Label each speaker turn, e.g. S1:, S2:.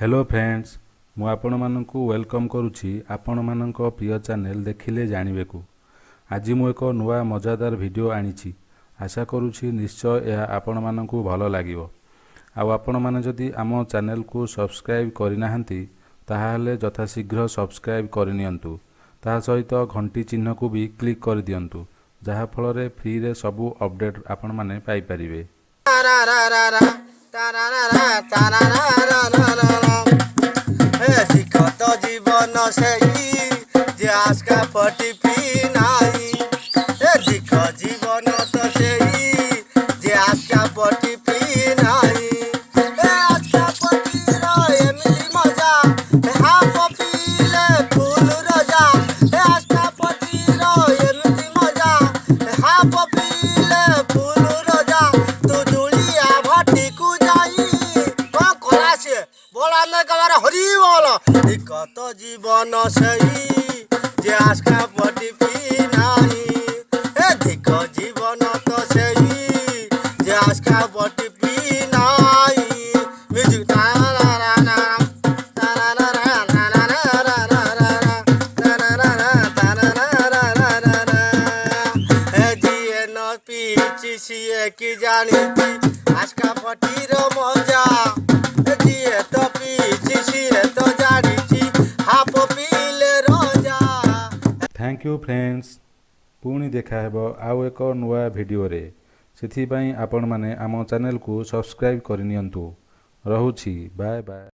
S1: Hello friends मु आपण मानकु welcome करुछि आपण मानक प्रिय चैनल देखिले जानिबे को। आज मु एक नुआ मजादार वीडियो आनिछि। आशा करुछि निश्चय यह आपण मानकु भलो लागिवो। आ आपण माने जदि आम चैनल को सब्सक्राइब करिनाहंती ताहाले यथाशीघ्र सब्सक्राइब करनियंतु। ता सहित घंटी चिन्ह को भी क्लिक कर दियंतु जहा फल रे फ्री रे सबु अपडेट आपण माने पाई परिबे।
S2: जीवन से जे आज का पटी पी नाही दिख जीवन तो से जे आज का पटी पी नाही आज का पटी रो एमती मजा हाफ पीले फूल रजा आज का पटी रो एमती मजा हाफ पीले फूल रजा तू जुलिया भट्टी को जाई कोला से बोला न कबार हरी बोल दिक्कत जीवन सही जे आज का पटी पी नाही दिख जीवन तो सही जे आज का पटी पी नाही म्यूजिक जिए न पीछी सिए की जानी थी आज का पटी रो मजा जिए तो पीछी सिए तो जानी थी हाफ पीले रोजा।
S1: Thank you friends. पुणी देखा हेबो आउ एक नुआ वीडियो रे। सेथि पई आपण माने आम चैनल को सब्सक्राइब करनियंतु। रहुछि बाय बाय।